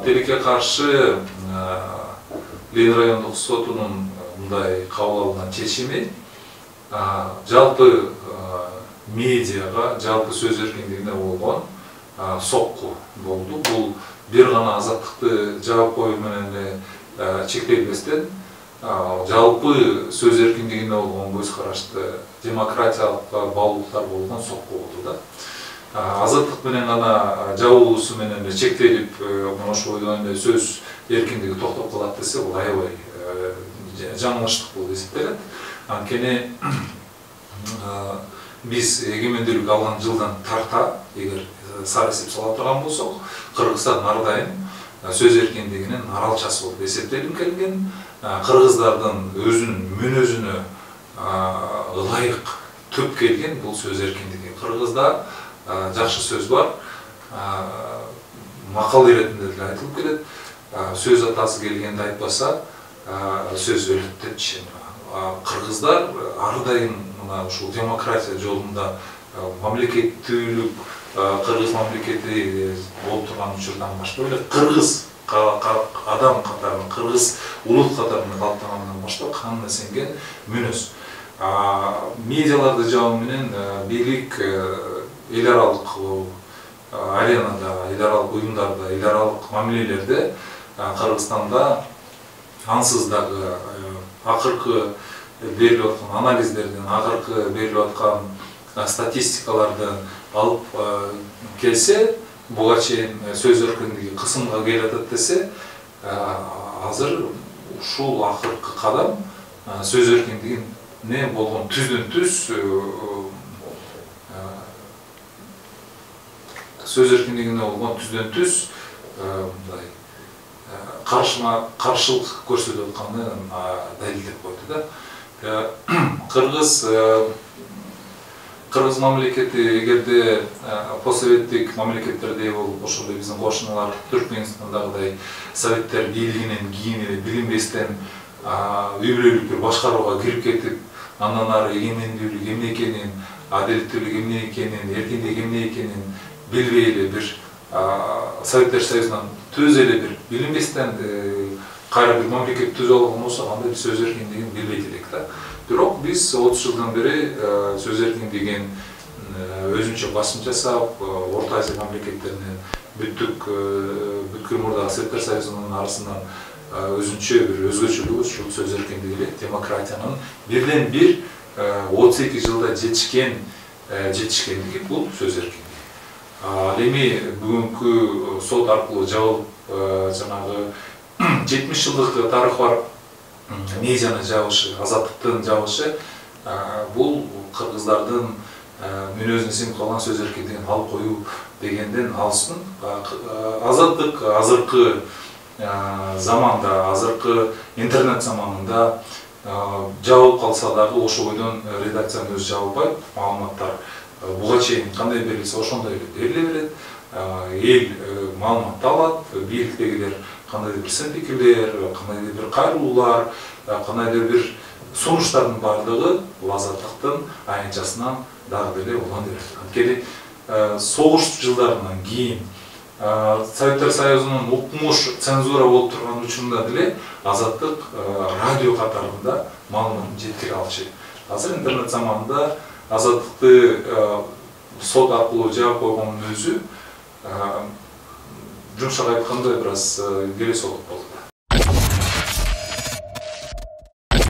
Тилекке каршы Ленин райондук сотунун мындай кабыл алган чечими жалпы медиага, жалпы сөз эркиндигине болгон сокку болду. Бул бир гана азаттыкты жаап коюу менен эле чектелбестен жалпы сөз эркиндигине болгон көз карашты демократиялык баалуулуктар болгон сокку болду да. Азаттык менен гана жабылуусу менен эле чектелип, ошол бойдон эле сөз эркиндиги токтоп калат десе, бул аябай жаңылыштык болуп эсептелет. Анткени биз эгемендүүлүк алган жылдан тарта, эгер сар эсеп сала турган болсок, Кыргызстан ар дайым сөз эркиндигинин аралчасы болуп эсептелип келген. Кыргыздардын өзүнүн мүнөзүнө ылайык төп келген бул сөз эркиндиги. Кыргызда жакшы сөз бар, макал иретинде деле айтылып келет. Сөз атасы келгенде айтпаса, сөз өлөт депчи. Кыргыздар ар дайым мына ушул демократия жолунда мамлекеттүүлүк, Кыргыз мамлекети болуп турган учурдан баштап эле кыргыз адам катарын, кыргыз улут катарын калыптагандан баштап канына сиңген мүнөз. Медиаларды жабуу менен бийлик эл аралык аренада, эл аралык уюмдарда, эл аралык мамилелерде Кыргызстанда ансыз дагы акыркы берилип аткан анализдерден, акыркы берилип аткан статистикаларды алып келсе, буга чейин сөз эркиндиги кысымга келип атат десе, азыр ушул акыркы кадам сөз эркиндигине болгон түздөн-түз сөз эркиндигине болгон түздөн-түз мындай каршылык көрсөтүп атканын далилдеп койду да. Кыргыз мамлекети эгерде постсоветтик мамлекеттердей болуп, ошондой биздин кошуналар Түркмөнстандагыдай советтер бийлигинен кийин эле билинбестен үй бүлөлүк бир башкарууга кирип кетип, андан ары эгемендүүлүк эмне экенин, адилеттүүлүк эмне экенин, эркиндик эмне экенин билбей эле бир Советтер Союзунан төз эле бир билинбестен кайра бир мамлекет түзүп алган болсо, андай бир сөз эркиндигин билбейт элек да. Бирок биз 30 жылдан бери сөз эркиндигин өзүнчө басым жасап, Орто Азия мамлекеттеринен бүткүл мурдагы Советтер Союзунун арасынан өзүнчө бир өзгөчөлүгү ушул сөз эркиндиги эле, демократиянын бирден бир 32 жылда жетишкендиги бул сөз эркиндиги. Ал эми бүгүнкү сот аркылуу жабылып жанагы 70 жылдык тарыхы бар медианы жабышы, азаттыктын жабышы, бул кыргыздардын мүнөзүнө сиңип калган сөз эркиндигин алып коюу дегенден алыстын. Азаттык азыркы заманда, азыркы интернет заманында жабылып калса дагы ошол бойдон редакциянын өзү жабылбайт, маалыматтар буга чейин кандай берилсе ошондой эле бериле берет. Эл маалыматты алат, бийликтегилер кандайдыр бир сын пикирлер, кандайдыр бир кайрылуулар, кандайдыр бир сунуштардын бардыгы бул азаттыктын аянтчасынан дагы деле уланып берет. Анткени согуш жылдарынан кийин Советтер Союзунун укмуш цензура болуп турган учурунда деле азаттык радио катарында маалыматын жеткире алчу. Азыр интернет заманында азаттыкты сот аркылуу жаап койгондун өзү жумшак айтканда бир аз келе солук болот.